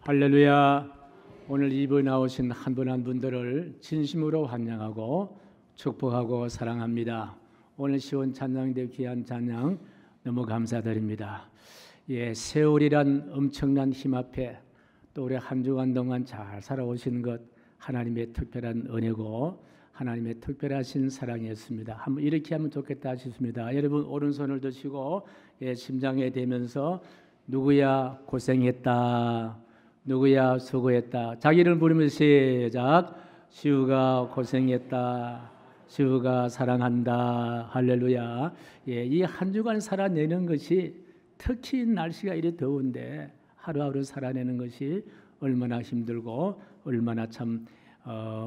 할렐루야. 오늘 이번에 나오신 한 분 한 분들을 진심으로 환영하고 축복하고 사랑합니다. 오늘 시원 찬양대 귀한 찬양 너무 감사드립니다. 세월이란 엄청난 힘 앞에 또 우리 한 주간 동안 잘 살아오신 것 하나님의 특별한 은혜고 하나님의 특별하신 사랑이었습니다. 한번 이렇게 하면 좋겠다 하셨습니다. 여러분 오른손을 드시고 심장에 대면서 누구야 고생했다, 누구야 수고했다. 자기를 부르면서 시작. 시우가 고생했다, 시우가 사랑한다. 할렐루야. 이 한 주간 살아내는 것이 특히 날씨가 이리 더운데 하루하루 살아내는 것이 얼마나 힘들고 얼마나 참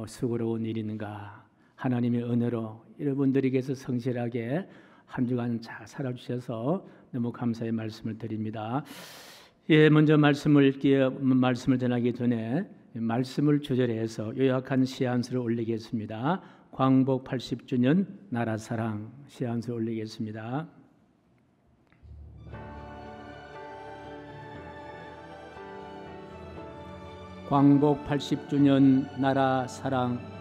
수고로운 일인가. 하나님의 은혜로 여러분들에게서 성실하게 한 주간 잘 살아주셔서 너무 감사의 말씀을 드립니다. 먼저 말씀을 전하기 전에 말씀을 주절해서 요약한 시안수를 올리겠습니다. 광복 80주년 나라사랑 시안수를 올리겠습니다. 광복 80주년 나라사랑.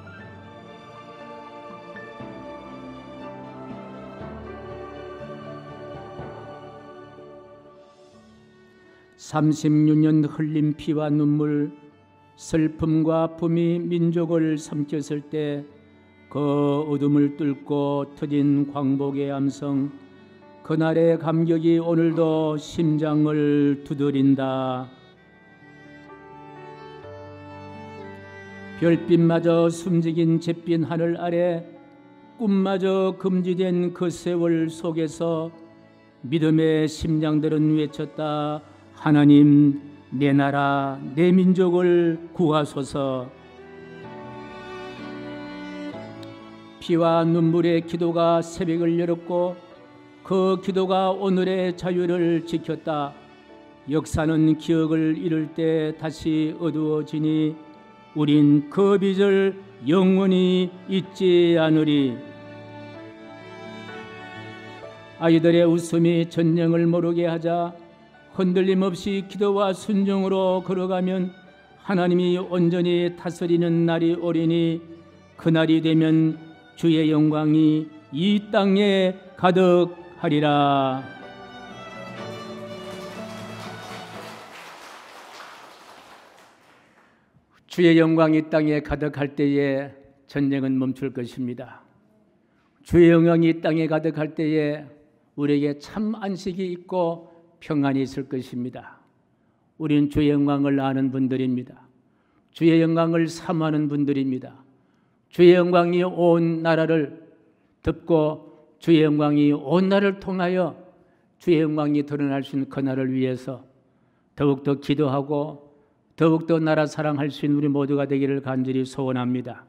(36년) 흘린 피와 눈물, 슬픔과 아픔이 민족을 삼켰을 때 그 어둠을 뚫고 터진 광복의 함성, 그날의 감격이 오늘도 심장을 두드린다. 별빛마저 숨지긴 잿빛 하늘 아래, 꿈마저 금지된 그 세월 속에서 믿음의 심장들은 외쳤다. 하나님, 내 나라, 내 민족을 구하소서. 피와 눈물의 기도가 새벽을 열었고 그 기도가 오늘의 자유를 지켰다. 역사는 기억을 잃을 때 다시 어두워지니 우린 그 빛을 영원히 잊지 않으리. 아이들의 웃음이 전쟁을 모르게 하자 흔들림 없이 기도와 순종으로 걸어가면 하나님이 온전히 다스리는 날이 오리니 그날이 되면 주의 영광이 이 땅에 가득하리라. 주의 영광이 이 땅에 가득할 때에 전쟁은 멈출 것입니다. 주의 영광이 이 땅에 가득할 때에 우리에게 참 안식이 있고 평안이 있을 것입니다. 우리는 주의 영광을 아는 분들입니다. 주의 영광을 사모하는 분들입니다. 주의 영광이 온 나라를 덮고 주의 영광이 온 나라를 통하여 주의 영광이 드러날 수 있는 그날을 위해서 더욱더 기도하고 더욱더 나라 사랑할 수 있는 우리 모두가 되기를 간절히 소원합니다.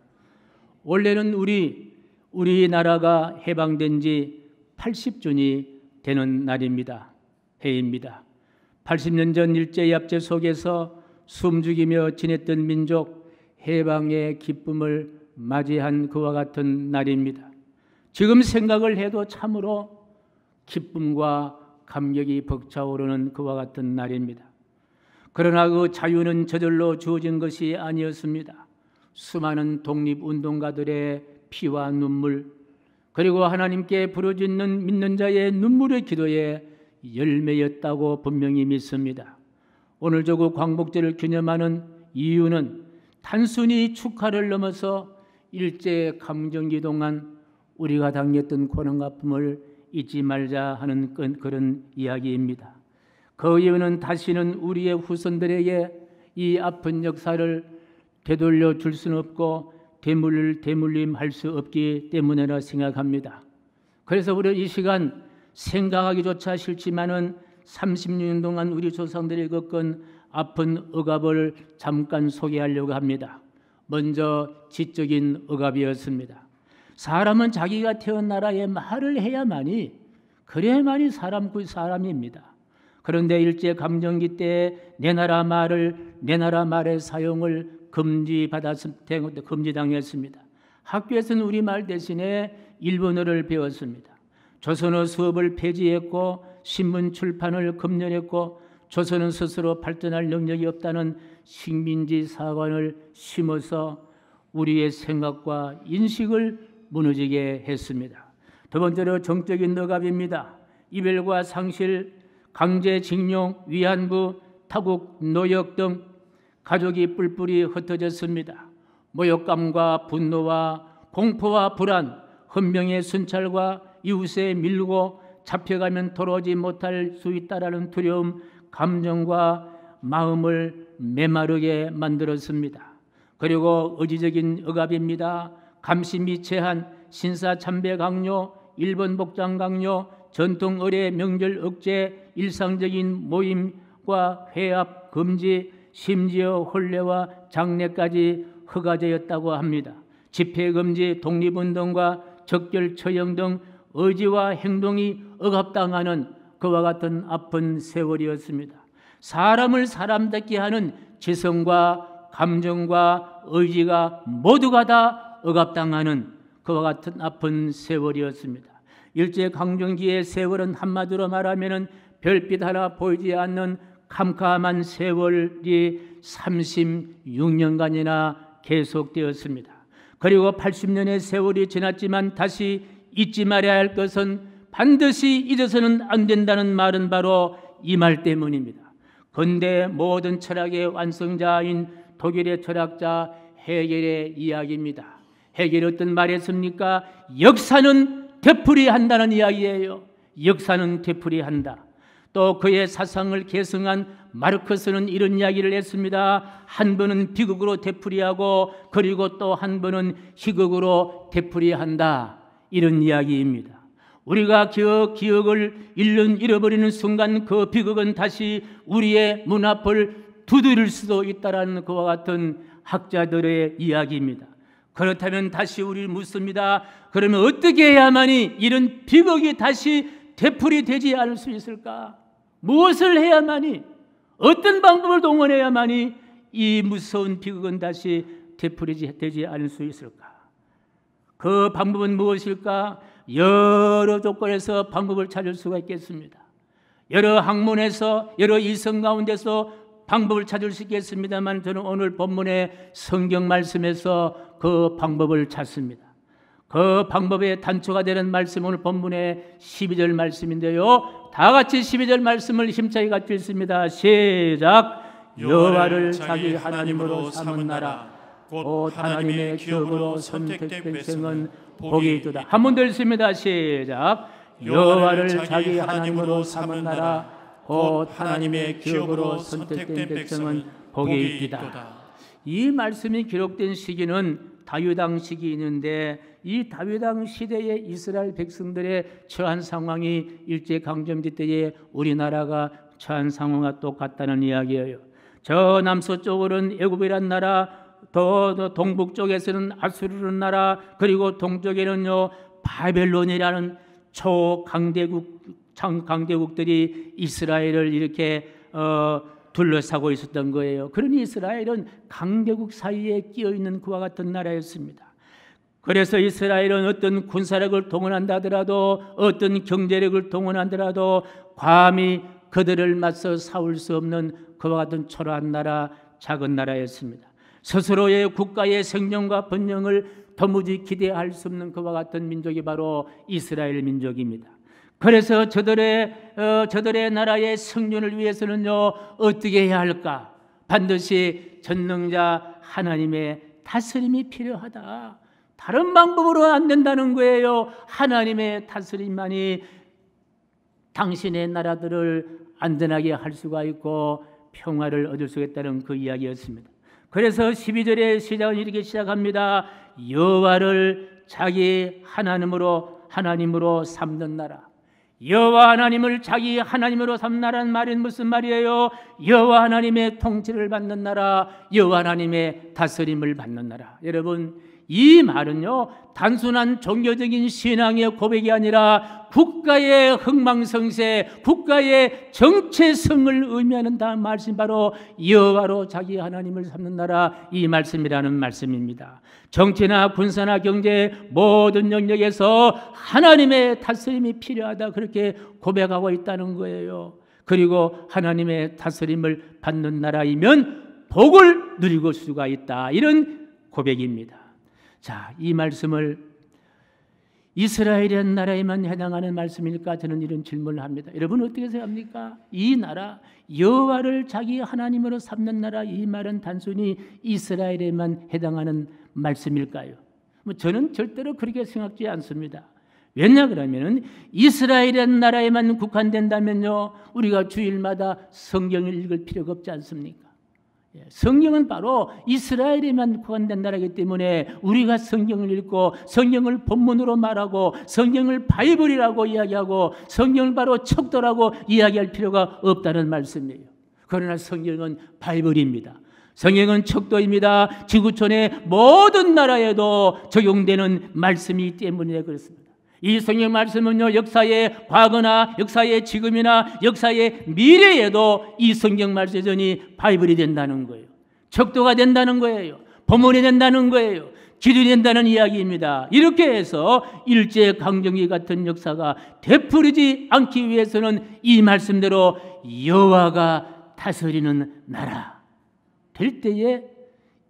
원래는 우리 나라가 해방된 지 80주년이 되는 날입니다. 해입니다. 80년 전 일제야합제 속에서 숨죽이며 지냈던 민족 해방의 기쁨을 맞이한 그와 같은 날입니다. 지금 생각을 해도 참으로 기쁨과 감격이 벅차오르는 그와 같은 날입니다. 그러나 그 자유는 저절로 주어진 것이 아니었습니다. 수많은 독립운동가들의 피와 눈물, 그리고 하나님께 부르짖는 믿는 자의 눈물의 기도에 열매였다고 분명히 믿습니다. 오늘 조국 광복절을 기념하는 이유는 단순히 축하를 넘어서 일제 감정기 동안 우리가 당했던 고난 아픔을 잊지 말자 하는 그런 이야기입니다. 그 이유는 다시는 우리의 후손들에게 이 아픈 역사를 되돌려 줄 수는 없고 되물림할 수 없기 때문이라 생각합니다. 그래서 우리 이 시간 생각하기조차 싫지만은 36년 동안 우리 조상들이 겪은 아픈 억압을 잠깐 소개하려고 합니다. 먼저 지적인 억압이었습니다. 사람은 자기가 태어난 나라에 말을 해야만이 그래야만이 사람입니다. 그런데 일제 감정기 때 내 나라 말의 사용을 금지당했습니다. 학교에서는 우리말 대신에 일본어를 배웠습니다. 조선어 수업을 폐지했고 신문 출판을 금연했고 조선은 스스로 발전할 능력이 없다는 식민지 사관을 심어서 우리의 생각과 인식을 무너지게 했습니다. 두 번째로 정적인 억압입니다. 이별과 상실, 강제징용, 위안부, 타국, 노역 등 가족이 뿔뿔이 흩어졌습니다. 모욕감과 분노와 공포와 불안, 헌병의 순찰과 이웃에 밀고 잡혀가면 돌아오지 못할 수 있다라는 두려움, 감정과 마음을 메마르게 만들었습니다. 그리고 의지적인 억압입니다. 감시 및 제한, 신사 참배 강요, 일본 복장 강요, 전통 의례 명절 억제, 일상적인 모임과 회합 금지, 심지어 혼례와 장례까지 허가되었다고 합니다. 집회 금지, 독립운동과 적결 처형 등 의지와 행동이 억압당하는 그와 같은 아픈 세월이었습니다. 사람을 사람답게 하는 지성과 감정과 의지가 모두가 다 억압당하는 그와 같은 아픈 세월이었습니다. 일제강점기의 세월은 한마디로 말하면 별빛 하나 보이지 않는 캄캄한 세월이 36년간이나 계속되었습니다. 그리고 80년의 세월이 지났지만 다시 잊지 말아야 할 것은 반드시 잊어서는 안 된다는 말은 바로 이 말 때문입니다. 근대 모든 철학의 완성자인 독일의 철학자 헤겔의 이야기입니다. 헤겔이 어떤 말했습니까? 역사는 되풀이한다는 이야기예요. 역사는 되풀이한다. 또 그의 사상을 계승한 마르크스는 이런 이야기를 했습니다. 한 번은 비극으로 되풀이하고 그리고 또 한 번은 희극으로 되풀이한다. 이런 이야기입니다. 우리가 기억을 잃어버리는 순간 그 비극은 다시 우리의 문 앞을 두드릴 수도 있다라는 그와 같은 학자들의 이야기입니다. 그렇다면 다시 우리를 묻습니다. 그러면 어떻게 해야만이 이런 비극이 다시 되풀이되지 않을 수 있을까? 무엇을 해야만이, 어떤 방법을 동원해야만이 이 무서운 비극은 다시 되풀이되지 않을 수 있을까? 그 방법은 무엇일까? 여러 조건에서 방법을 찾을 수가 있겠습니다. 여러 학문에서, 여러 이성 가운데서 방법을 찾을 수 있겠습니다만 저는 오늘 본문의 성경 말씀에서 그 방법을 찾습니다. 그 방법의 단초가 되는 말씀, 오늘 본문의 12절 말씀인데요. 다 같이 12절 말씀을 힘차게 같이 읽습니다. 시작. 여호와를 자기 하나님으로 삼은 나라 곧 하나님의 기업으로 선택된 백성은 복이 있도다. 한 번 더 읽습니다. 시작. 여호와를 자기 하나님으로 삼은 나라 곧 하나님의 기업으로 선택된 백성은 복이 있도다. 이 말씀이 기록된 시기는 다윗왕 시기 있는데 이 다윗왕 시대의 이스라엘 백성들의 처한 상황이 일제강점기 때에 우리나라가 처한 상황과 똑같다는 이야기예요. 저 남서쪽으로는 애굽이란 나라, 더 동북 쪽에서는 아수르라는 나라, 그리고 동쪽에는요 바벨론이라는 강대국들이 이스라엘을 이렇게 둘러싸고 있었던 거예요. 그러니 이스라엘은 강대국 사이에 끼어 있는 그와 같은 나라였습니다. 그래서 이스라엘은 어떤 군사력을 동원한다 하더라도, 어떤 경제력을 동원하더라도 감히 그들을 맞서 싸울 수 없는 그와 같은 초라한 나라, 작은 나라였습니다. 스스로의 국가의 생존과 번영을 도무지 기대할 수 없는 그와 같은 민족이 바로 이스라엘 민족입니다. 그래서 저들의 나라의 생존을 위해서는요 어떻게 해야 할까? 반드시 전능자 하나님의 다스림이 필요하다. 다른 방법으로 안 된다는 거예요. 하나님의 다스림만이 당신의 나라들을 안전하게 할 수가 있고 평화를 얻을 수 있다는 그 이야기였습니다. 그래서 12절의 시작은 이렇게 시작합니다. 여호와를 자기 하나님으로 삼는 나라. 여호와 하나님을 자기 하나님으로 삼는 나라는 말이 무슨 말이에요? 여호와 하나님의 통치를 받는 나라, 여호와 하나님의 다스림을 받는 나라. 여러분, 이 말은요 단순한 종교적인 신앙의 고백이 아니라 국가의 흥망성쇠, 국가의 정체성을 의미하는 말씀이 바로 여호와로 자기 하나님을 삼는 나라, 이 말씀이라는 말씀입니다. 정치나 군사나 경제 모든 영역에서 하나님의 다스림이 필요하다, 그렇게 고백하고 있다는 거예요. 그리고 하나님의 다스림을 받는 나라이면 복을 누릴 수가 있다. 이런 고백입니다. 자, 이 말씀을 이스라엘이라는 나라에만 해당하는 말씀일까? 저는 이런 질문을 합니다. 여러분 어떻게 생각합니까? 이 나라, 여호와를 자기 하나님으로 삼는 나라, 이 말은 단순히 이스라엘에만 해당하는 말씀일까요? 저는 절대로 그렇게 생각지 않습니다. 왜냐 그러면 이스라엘이라는 나라에만 국한된다면요, 우리가 주일마다 성경을 읽을 필요가 없지 않습니까? 성경은 바로 이스라엘에만 국한된 나라이기 때문에 우리가 성경을 읽고 성경을 본문으로 말하고 성경을 바이블이라고 이야기하고 성경을 바로 척도라고 이야기할 필요가 없다는 말씀이에요. 그러나 성경은 바이블입니다. 성경은 척도입니다. 지구촌의 모든 나라에도 적용되는 말씀이기 때문에 그렇습니다. 이 성경 말씀은요, 역사의 과거나 역사의 지금이나 역사의 미래에도 이 성경 말씀이 바이블이 된다는 거예요. 척도가 된다는 거예요. 본문이 된다는 거예요. 기준이 된다는 이야기입니다. 이렇게 해서 일제강점기 같은 역사가 되풀이지 않기 위해서는 이 말씀대로 여호와가 다스리는 나라 될 때에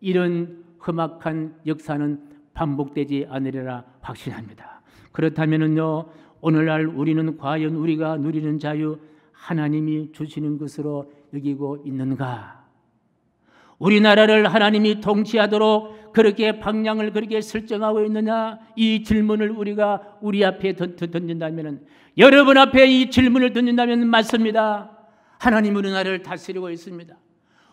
이런 험악한 역사는 반복되지 않으리라 확신합니다. 그렇다면요, 오늘날 우리는 과연 우리가 누리는 자유 하나님이 주시는 것으로 여기고 있는가? 우리나라를 하나님이 통치하도록 그렇게 방향을 그렇게 설정하고 있느냐? 이 질문을 우리가 우리 앞에 던진다면, 여러분 앞에 이 질문을 던진다면 맞습니다. 하나님은 우리나라를 다스리고 있습니다.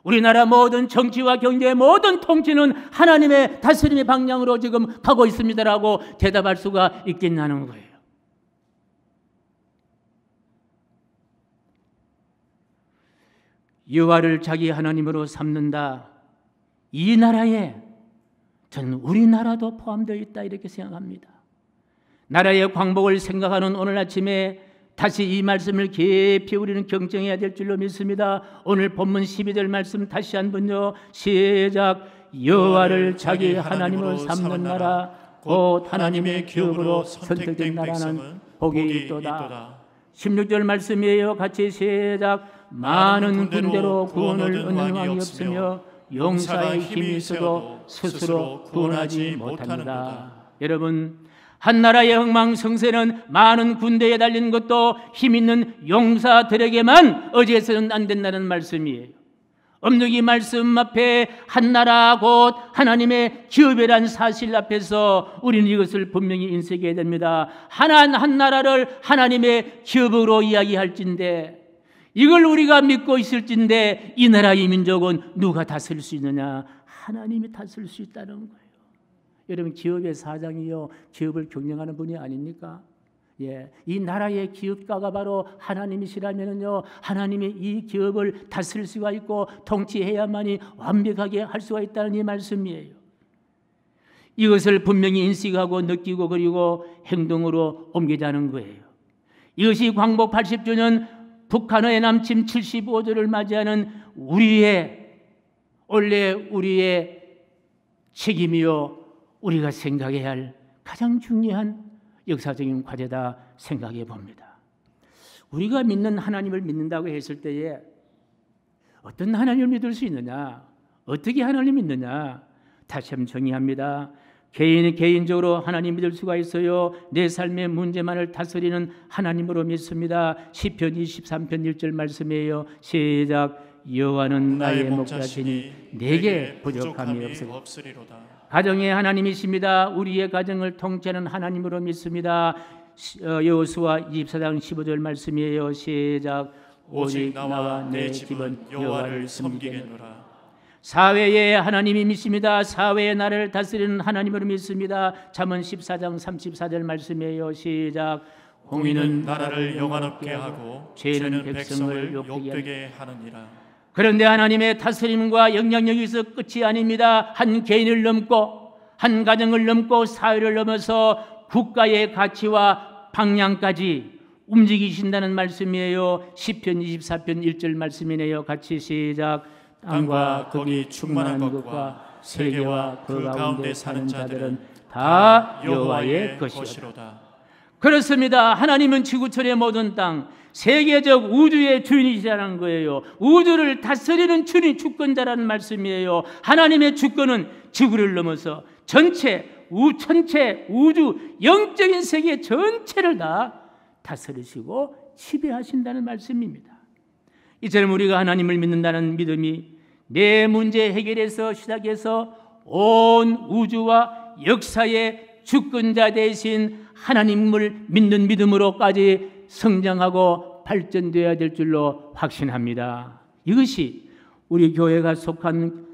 우리나라 모든 정치와 경제 모든 통치는 하나님의 다스림의 방향으로 지금 가고 있습니다라고 대답할 수가 있겠냐는 거예요. 여호와를 자기 하나님으로 삼는다. 이 나라에 저는 우리나라도 포함되어 있다 이렇게 생각합니다. 나라의 광복을 생각하는 오늘 아침에 다시 이 말씀을 깊이 우리는 경청해야 될 줄로 믿습니다. 오늘 본문 12절 말씀 다시 한번요. 시작. 여호와를 자기 하나님으로 삼는 나라 곧 하나님의 기업으로 선택된 나라는 복이 있도다. 16절 말씀이에요. 같이 시작. 많은 군대로 구원을 얻는 왕이 없으며 용사의 힘이 있어도 스스로 구원하지 못한다. 여러분, 한 나라의 흥망성쇠는 많은 군대에 달린 것도 힘 있는 용사들에게만 의지해서는 안 된다는 말씀이에요. 엄누기 말씀 앞에 한 나라 곧 하나님의 기업이란 사실 앞에서 우리는 이것을 분명히 인식해야 됩니다. 한 나라를 하나님의 기업으로 이야기할진데 이걸 우리가 믿고 있을진데 이 나라의 민족은 누가 다스릴 수 있느냐? 하나님이 다스릴 수 있다는 거예요. 여러분, 기업의 사장이요, 기업을 경영하는 분이 아닙니까? 예, 이 나라의 기업가가 바로 하나님이시라면요, 하나님이 이 기업을 다스릴 수가 있고 통치해야만이 완벽하게 할 수가 있다는 이 말씀이에요. 이것을 분명히 인식하고 느끼고 그리고 행동으로 옮기자는 거예요. 이것이 광복 80주년 북한의 남침 75주를 맞이하는 우리의 책임이요, 우리가 생각해야 할 가장 중요한 역사적인 과제다 생각해 봅니다. 우리가 믿는 하나님을 믿는다고 했을 때에 어떤 하나님을 믿을 수 있느냐? 어떻게 하나님을 믿느냐? 다시 한번 정의합니다. 개인이 개인적으로 하나님 믿을 수가 있어요. 내 삶의 문제만을 다스리는 하나님으로 믿습니다. 시편 23편 1절 말씀이에요. 시작. 여호와는 나의 목자시니 내게 부족함이 없으리로다. 가정의 하나님이십니다. 우리의 가정을 통치하는 하나님으로 믿습니다. 여호수아 24장 15절 말씀이에요. 시작. 오직 나와 내 집은 여호와를 섬기겠노라. 사회의 하나님이 믿습니다. 사회의 나를 다스리는 하나님으로 믿습니다. 잠언 14장 34절 말씀이에요. 시작. 공의는 나라를 영화롭게 하고 죄는 백성을 욕되게 하느니라. 그런데 하나님의 다스림과 영향력이 있어 끝이 아닙니다. 한 개인을 넘고 한 가정을 넘고 사회를 넘어서 국가의 가치와 방향까지 움직이신다는 말씀이에요. 시편 24편 1절 말씀이네요. 같이 시작. 땅과 거기 충만한 것과 세계와 그 가운데 사는 자들은 다 여호와의 것이로다. 그렇습니다. 하나님은 지구촌의 모든 땅, 세계적 우주의 주인이시라는 거예요. 우주를 다스리는 주권자라는 말씀이에요. 하나님의 주권은 지구를 넘어서 전체 우주, 영적인 세계 전체를 다 다스리시고 지배하신다는 말씀입니다. 이처럼 우리가 하나님을 믿는다는 믿음이 내 문제 해결에서 시작해서 온 우주와 역사의 주권자 되신 하나님을 믿는 믿음으로까지 성장하고 발전되어야 될 줄로 확신합니다. 이것이 우리 교회가 속한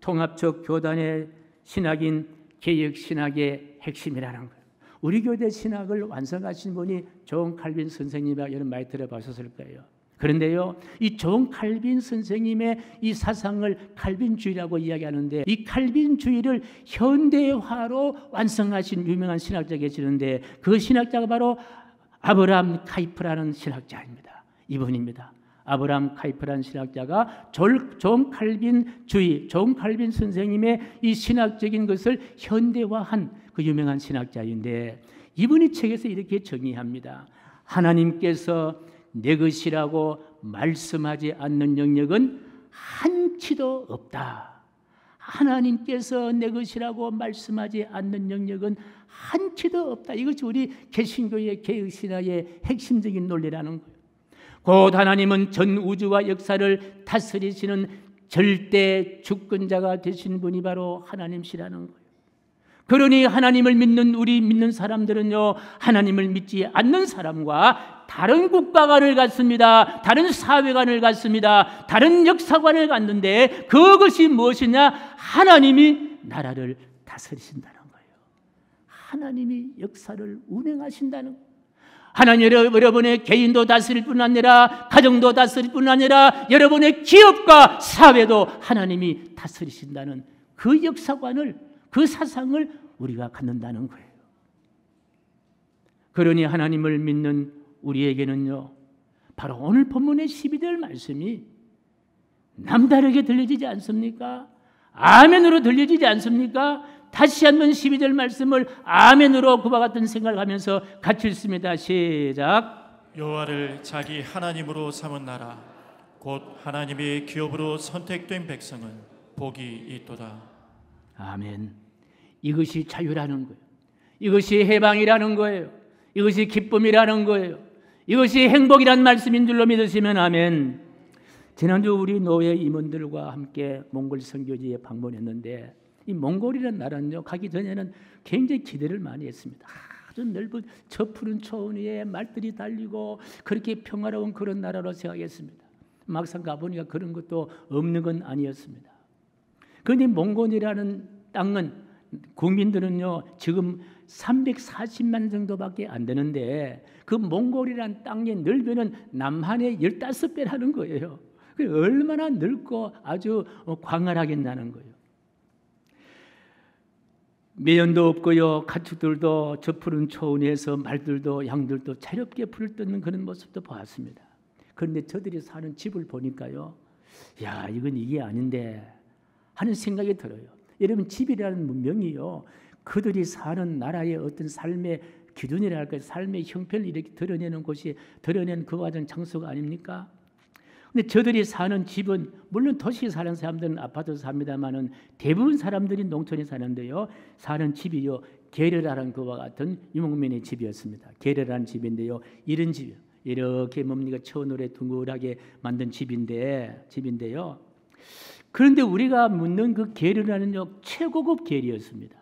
통합적 교단의 신학인 개혁신학의 핵심이라는 거예요. 우리 교회 신학을 완성하신 분이 존 칼빈 선생님이라 여러분 많이 들어보셨을 거예요. 그런데요, 이 존 칼빈 선생님의 이 사상을 칼빈주의라고 이야기하는데, 이 칼빈주의를 현대화로 완성하신 유명한 신학자 계시는데, 그 신학자가 바로 아브라함 카이프라는 신학자입니다. 이분입니다. 아브라함 카이프라는 신학자가 존 칼빈 선생님의 이 신학적인 것을 현대화한 그 유명한 신학자인데, 이분이 책에서 이렇게 정의합니다. 하나님께서 내 것이라고 말씀하지 않는 영역은 한치도 없다. 하나님께서 내 것이라고 말씀하지 않는 영역은 한치도 없다. 이것이 우리 개신교의 개혁신학의 핵심적인 논리라는 거예요. 곧 하나님은 전 우주와 역사를 다스리시는 절대 주권자가 되신 분이 바로 하나님이시라는 거예요. 그러니 하나님을 믿는 우리 믿는 사람들은요, 하나님을 믿지 않는 사람과 다른 국가관을 갖습니다. 다른 사회관을 갖습니다. 다른 역사관을 갖는데, 그것이 무엇이냐? 하나님이 나라를 다스리신다는 거예요. 하나님이 역사를 운행하신다는 거예요. 하나님 여러분의 개인도 다스릴 뿐 아니라 가정도 다스릴 뿐 아니라 여러분의 기업과 사회도 하나님이 다스리신다는 그 역사관을, 그 사상을 우리가 갖는다는 거예요. 그러니 하나님을 믿는 우리에게는요, 바로 오늘 본문의 12절 말씀이 남다르게 들려지지 않습니까? 아멘으로 들려지지 않습니까? 다시 한번 12절 말씀을 아멘으로 그와 같은 생각을 하면서 같이 읽습니다. 시작. 여호와를 자기 하나님으로 삼은 나라, 곧 하나님의 기업으로 선택된 백성은 복이 있도다. 아멘. 이것이 자유라는 거예요. 이것이 해방이라는 거예요. 이것이 기쁨이라는 거예요. 이것이 행복이라는 말씀인 줄로 믿으시면 아멘. 지난주 우리 노예 임원들과 함께 몽골 선교지에 방문했는데, 이 몽골이라는 나라는요, 가기 전에는 굉장히 기대를 많이 했습니다. 아주 넓은 저 푸른 초원 위에 말들이 달리고 그렇게 평화로운 그런 나라로 생각했습니다. 막상 가보니까 그런 것도 없는 건 아니었습니다. 그런데 몽골이라는 땅은 국민들은요, 지금 340만 정도밖에 안 되는데, 그 몽골이라는 땅의 넓이는 남한의 15배라는 거예요. 얼마나 넓고 아주 광활하겠다는 거예요. 매연도 없고요, 가축들도 저 푸른 초원에서 말들도 양들도 자유롭게 풀을 뜯는 그런 모습도 보았습니다. 그런데 저들이 사는 집을 보니까요, 야, 이건 이게 아닌데 하는 생각이 들어요. 여러분, 집이라는 문명이요, 그들이 사는 나라의 어떤 삶의 기준이랄까, 삶의 형편을 이렇게 드러내는 곳이, 드러내는 그 과정 장소가 아닙니까? 근데 저들이 사는 집은, 물론 도시에 사는 사람들은 아파트에서 삽니다만은 대부분 사람들이 농촌에 사는데요, 사는 집이요, 게르라는 그와 같은 유목민의 집이었습니다. 게르라는 집인데요, 이런 집이요, 이렇게 뭡니까, 천으로 둥글하게 만든 집인데요. 그런데 우리가 묻는 그 게르라는요, 최고급 게르였습니다.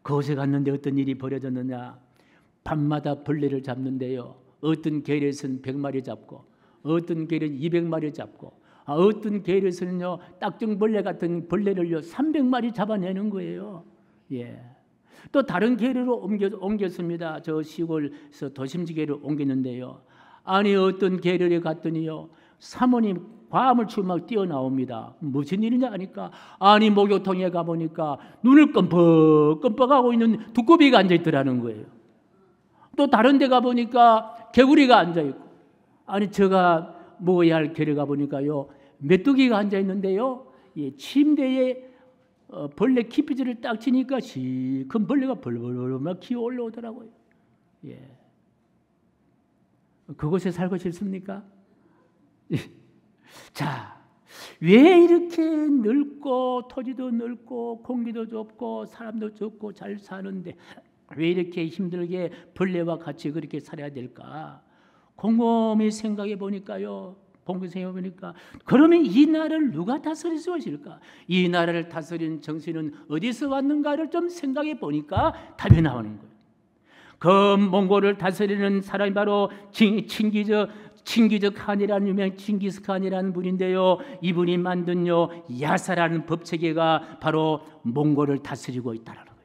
그곳에 갔는데 어떤 일이 벌어졌느냐? 밤마다 벌레를 잡는데요, 어떤 게르에서는 100마리 잡고, 어떤 게르는 200마리 잡고, 어떤 게르에서는요, 딱정벌레 같은 벌레를요 300마리 잡아내는 거예요. 예. 또 다른 게르로 옮겼습니다. 저 시골에서 도심지 게르로 옮겼는데요, 아니 어떤 게르에 갔더니요, 사모님 밤을 치고 막 뛰어나옵니다. 무슨 일이냐 하니까, 아니 목욕통에 가보니까 눈을 끔뻑끔뻑하고 있는 두꺼비가 앉아있더라는 거예요. 또 다른 데 가보니까 개구리가 앉아있고, 아니 제가 먹어야 할 게르 가보니까요, 메뚜기가 앉아있는데요, 예, 침대에 벌레 키피지를 딱 치니까 시큰 벌레가 벌벌벌 막 기어 올라오더라고요. 예. 그곳에 살고 싶습니까? 자, 왜 이렇게 넓고 토지도 넓고 공기도 좋고 사람도 좋고 잘 사는데 왜 이렇게 힘들게 벌레와 같이 그렇게 살아야 될까? 곰곰이 생각해 보니까요. 생각해 보니까 그러면 이 나라를 누가 다스릴 수 있을까? 이 나라를 다스린 정신은 어디서 왔는가를 좀 생각해 보니까 답이 나오는 거예요. 그 몽골을 다스리는 사람이 바로 칭기즈 칸이라는 유명 칭기스칸이라는 분인데요. 이분이 만든요 야사라는 법체계가 바로 몽골을 다스리고 있다는 거예요.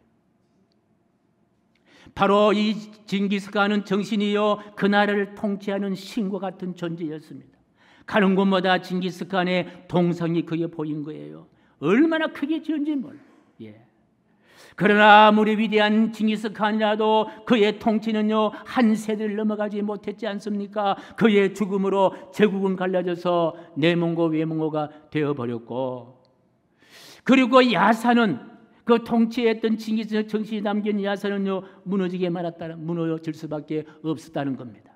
바로 이 칭기스칸은 정신이요 그 나라를 통치하는 신과 같은 존재였습니다. 가는 곳마다 칭기스칸의 동상이 그게 보인 거예요. 얼마나 크게 지은지 몰라. 예. 그러나 아무리 위대한 칭기스칸이라도 그의 통치는요 한 세대를 넘어가지 못했지 않습니까? 그의 죽음으로 제국은 갈라져서 내몽고 외몽고가 되어버렸고, 그리고 야사는 그 통치했던 칭기스 정신이 담긴 야사는요 무너질 수밖에 없었다는 겁니다.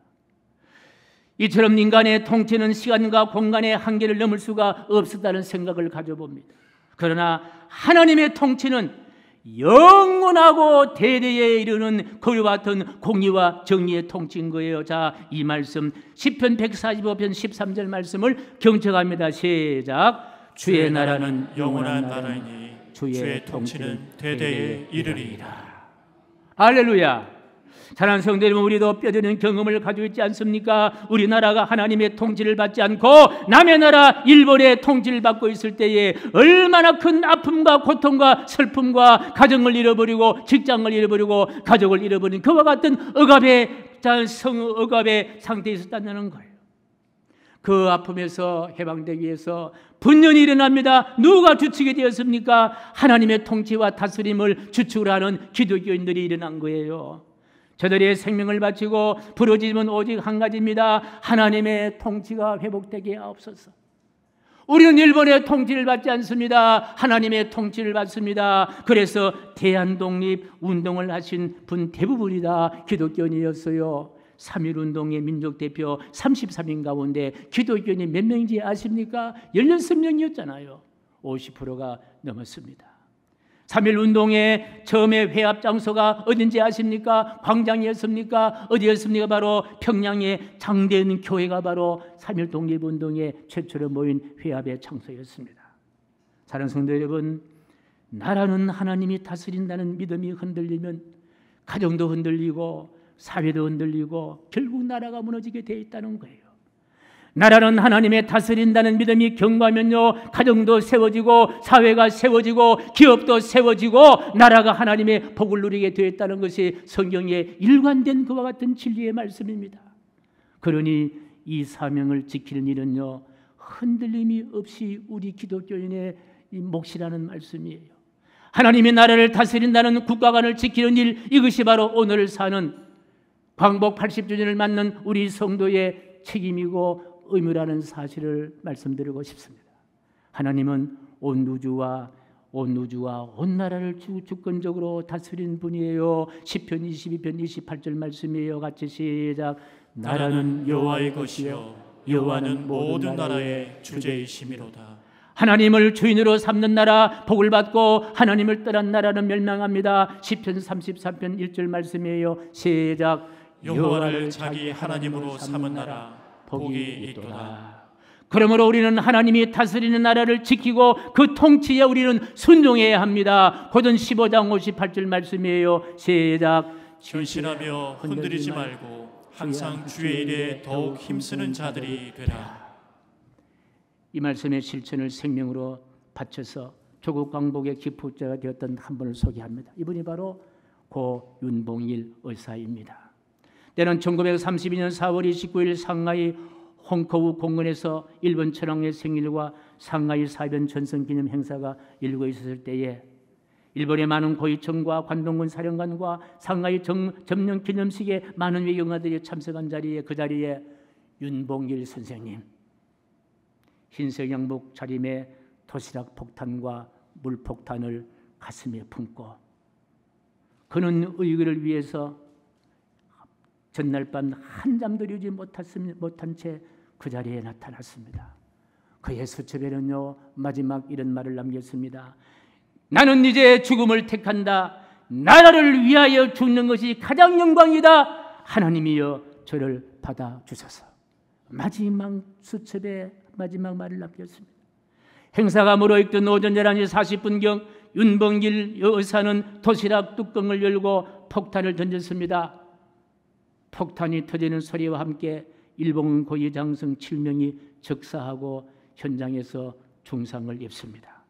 이처럼 인간의 통치는 시간과 공간의 한계를 넘을 수가 없었다는 생각을 가져봅니다. 그러나 하나님의 통치는 영원하고 대대에 이르는 거리와 같은 공의와 정의의 통치인 거예요. 자, 이 말씀 시편 145편 13절 말씀을 경청합니다. 시작. 주의 나라는 영원한 나라이니 주의 통치는 대대에 이르리이다. 할렐루야. 사랑하는 성도 여러분, 우리도 뼈저리는 경험을 가지고 있지 않습니까? 우리나라가 하나님의 통치를 받지 않고 남의 나라 일본의 통치를 받고 있을 때에 얼마나 큰 아픔과 고통과 슬픔과 가정을 잃어버리고 직장을 잃어버리고 가족을 잃어버린 그와 같은 억압의 상태에 있었다는 거예요. 그 아픔에서 해방되기 위해서 분연히 일어납니다. 누가 주축이 되었습니까? 하나님의 통치와 다스림을 주축으로 하는 기독교인들이 일어난 거예요. 저들의 생명을 바치고 부르짖음은 오직 한 가지입니다. 하나님의 통치가 회복되게 하옵소서. 우리는 일본의 통치를 받지 않습니다. 하나님의 통치를 받습니다. 그래서 대한독립 운동을 하신 분 대부분이 다 기독교인이었어요. 3.1운동의 민족대표 33인 가운데 기독교인이 몇 명인지 아십니까? 16명이었잖아요. 50%가 넘었습니다. 3.1운동의 처음에 회합 장소가 어딘지 아십니까? 광장이었습니까? 어디였습니까? 바로 평양의 장대은 교회가 바로 3.1 독립운동의 최초로 모인 회합의 장소였습니다. 사랑하는 성도 여러분, 나라는 하나님이 다스린다는 믿음이 흔들리면 가정도 흔들리고 사회도 흔들리고 결국 나라가 무너지게 되어 있다는 거예요. 나라는 하나님의 다스린다는 믿음이 견고하면요 가정도 세워지고 사회가 세워지고 기업도 세워지고 나라가 하나님의 복을 누리게 되어 있다는 것이 성경의 일관된 그와 같은 진리의 말씀입니다. 그러니 이 사명을 지키는 일은요 흔들림이 없이 우리 기독교인의 몫이라는 말씀이에요. 하나님의 나라를 다스린다는 국가관을 지키는 일, 이것이 바로 오늘 사는 광복 80주년을 맞는 우리 성도의 책임이고 의무라는 사실을 말씀드리고 싶습니다. 하나님은 온 우주와 온 나라를 주권적으로 다스린 분이에요. 시편 22편 28절 말씀이에요. 같이 시작. 나라는 여호와의 것이요 여호와는 모든 나라의 주제이심이로다. 하나님을 주인으로 삼는 나라 복을 받고 하나님을 떠난 나라는 멸망합니다. 시편 33편 1절 말씀이에요. 시작. 여호와를 자기 하나님으로 삼은 나라 복이 있도다. 그러므로 우리는 하나님이 다스리는 나라를 지키고 그 통치에 우리는 순종해야 합니다. 고전 15장 58절 말씀이에요. 시작. 전신하며 흔들리지 말고 항상 주의 일에 더욱 힘쓰는 자들이 되라. 이 말씀의 실천을 생명으로 바쳐서 조국 광복의 기폭제가 되었던 한 분을 소개합니다. 이분이 바로 고 윤봉일 의사입니다. 때는 1932년 4월 29일 상하이 홍커우 공원에서 일본 천황의 생일과 상하이 사변 전선 기념 행사가 열리고 있었을 때에 일본의 많은 고위층과 관동군 사령관과 상하이 점령 기념식에 많은 외경가들이 참석한 자리에 그 자리에 윤봉일 선생님 흰색 양복 차림에 도시락 폭탄과 물폭탄을 가슴에 품고 그는 의의를 위해서 전날 밤 한잠도 이루지 못한 채 그 자리에 나타났습니다. 그의 수첩에는요 마지막 이런 말을 남겼습니다. 나는 이제 죽음을 택한다. 나라를 위하여 죽는 것이 가장 영광이다. 하나님이여 저를 받아주소서. 마지막 수첩에 마지막 말을 남겼습니다. 행사가 무르익던 오전 11시 40분경 윤봉길 여사는 도시락 뚜껑을 열고 폭탄을 던졌습니다. 폭탄이 터지는 소리와 함께 일본 고위 장성 7명이 적사하고 현장에서 중상을 입습니다.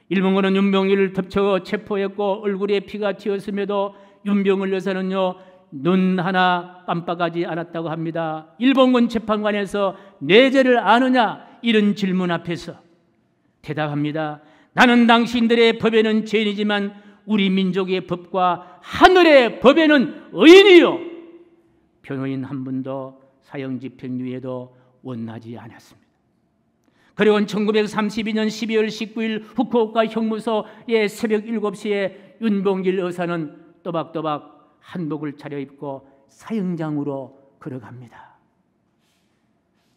일본군은 윤봉길을 덮쳐 체포했고 얼굴에 피가 튀었음에도 윤봉길 여사는요 눈 하나 깜빡하지 않았다고 합니다. 일본군 재판관에서 내 죄를 아느냐 이런 질문 앞에서 대답합니다. 나는 당신들의 법에는 죄인이지만 우리 민족의 법과 하늘의 법에는 의인이요. 변호인 한 분도 사형 집행유예도 원하지 않았습니다. 그리고 1932년 12월 19일 후쿠오카 형무소의 새벽 7시에 윤봉길 의사는 또박또박 한복을 차려입고 사형장으로 걸어갑니다.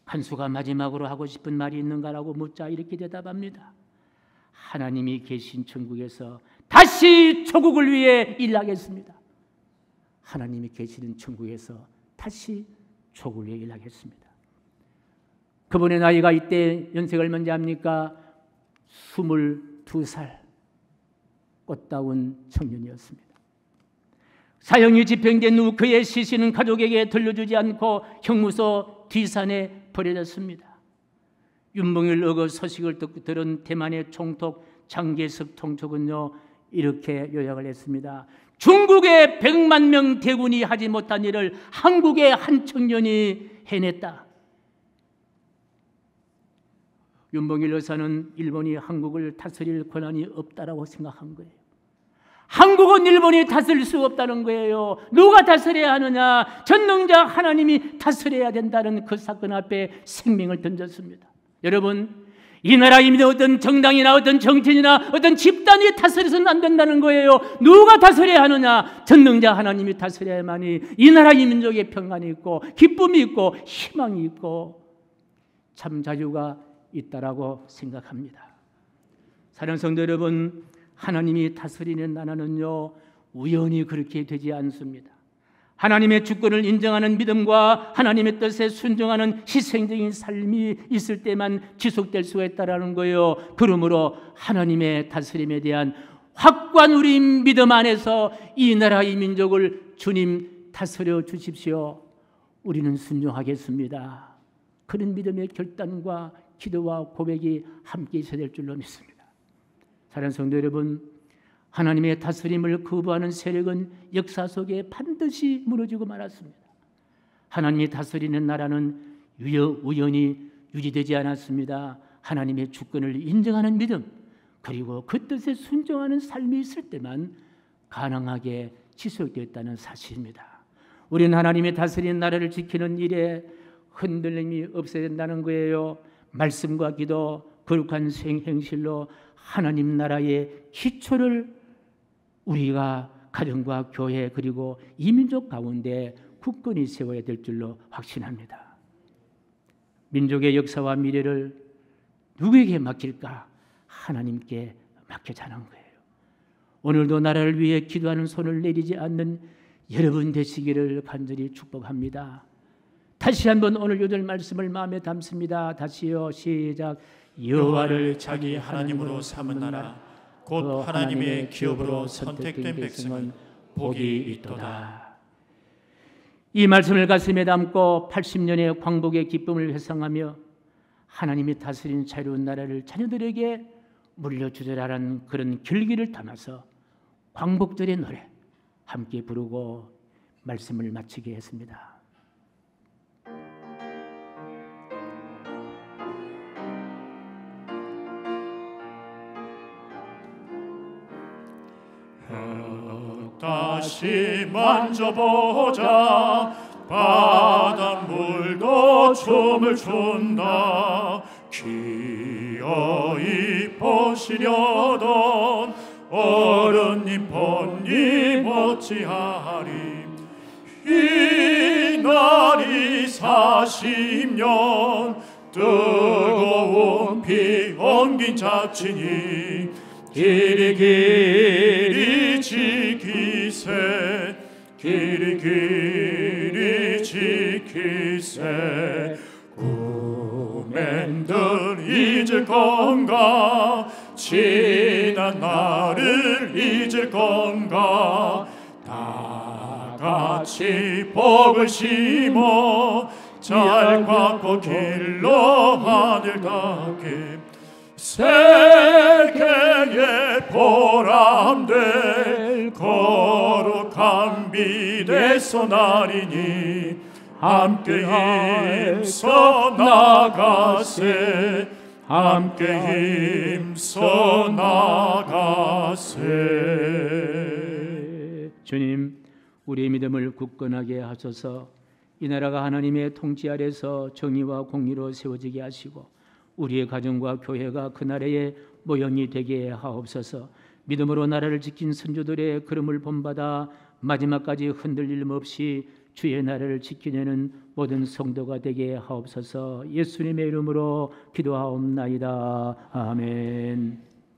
한수가 마지막으로 하고 싶은 말이 있는가라고 묻자 이렇게 대답합니다. 하나님이 계신 천국에서 다시 조국을 위해 일하겠습니다. 하나님이 계시는 천국에서 다시 조국을 위해 일하겠습니다. 그분의 나이가 이때 연세가 얼마인지 압니까? 22살 꽃다운 청년이었습니다. 사형이 집행된 후 그의 시신은 가족에게 들려주지 않고 형무소 뒷산에 버려졌습니다. 윤봉길 의거 소식을 들은 대만의 총독 장개석 총독은요 이렇게 요약을 했습니다. 중국의 100만 명 대군이 하지 못한 일을 한국의 한 청년이 해냈다. 윤봉길 여사는 일본이 한국을 다스릴 권한이 없다라고 생각한 거예요. 한국은 일본이 다스릴 수 없다는 거예요. 누가 다스려야 하느냐? 전능자 하나님이 다스려야 된다는 그 사건 앞에 생명을 던졌습니다. 여러분, 이 나라입니다. 어떤 정당이나 어떤 정치인이나 어떤 집단이 다스려서는 안 된다는 거예요. 누가 다스려야 하느냐? 전능자 하나님이 다스려야만이 이 나라 이 민족의 평안이 있고 기쁨이 있고 희망이 있고 참 자유가 있다라고 생각합니다. 사랑하는 성도 여러분, 하나님이 다스리는 나라는요 우연히 그렇게 되지 않습니다. 하나님의 주권을 인정하는 믿음과 하나님의 뜻에 순종하는 희생적인 삶이 있을 때만 지속될 수가 있다는 거예요. 그러므로 하나님의 다스림에 대한 확고한 우리 믿음 안에서 이 나라 이 민족을 주님 다스려 주십시오. 우리는 순종하겠습니다. 그런 믿음의 결단과 기도와 고백이 함께 있어야 될 줄로 믿습니다. 사랑하는 성도 여러분, 하나님의 다스림을 거부하는 세력은 역사 속에 반드시 무너지고 말았습니다. 하나님이 다스리는 나라는 우연히 유지되지 않았습니다. 하나님의 주권을 인정하는 믿음 그리고 그 뜻에 순종하는 삶이 있을 때만 가능하게 지속되었다는 사실입니다. 우리는 하나님의 다스리는 나라를 지키는 일에 흔들림이 없어야 된다는 거예요. 말씀과 기도, 거룩한 행실로 하나님 나라의 기초를 우리가 가정과 교회 그리고 이민족 가운데 굳건히 세워야 될 줄로 확신합니다. 민족의 역사와 미래를 누구에게 맡길까? 하나님께 맡겨자는 거예요. 오늘도 나라를 위해 기도하는 손을 내리지 않는 여러분 되시기를 간절히 축복합니다. 다시 한번 오늘 요절 말씀을 마음에 담습니다. 다시요 시작. 여호와를 자기 하나님으로 삼은 나라 곧 하나님의 기업으로 선택된 백성은 복이 있도다. 이 말씀을 가슴에 담고 80년의 광복의 기쁨을 회상하며 하나님이 다스린 자유로운 나라를 자녀들에게 물려주리라는 그런 결기를 담아서 광복절의 노래 함께 부르고 말씀을 마치게 했습니다. 다시 만져보자 바닷물도 춤을 춘다 기어이 보시려던 어른님 본님 어찌하리 인간이 40년 뜨거운 피 옮긴 자친이 길이 지키세 길이 지키세 꿈엔들 잊을 건가 지난 날을 잊을 건가 다 같이 복을 심어 잘 깎고 길러 하늘 닿게 세계의 보람될 거룩한 비대서 나리니 함께 힘써 나가세 함께 힘써 나가세. 주님, 우리의 믿음을 굳건하게 하소서. 이 나라가 하나님의 통치 아래서 정의와 공의로 세워지게 하시고 우리의 가정과 교회가 그 나라의 모형이 되게 하옵소서. 믿음으로 나라를 지킨 선조들의 걸음을 본받아 마지막까지 흔들림 없이 주의 나라를 지키려는 모든 성도가 되게 하옵소서. 예수님의 이름으로 기도하옵나이다. 아멘.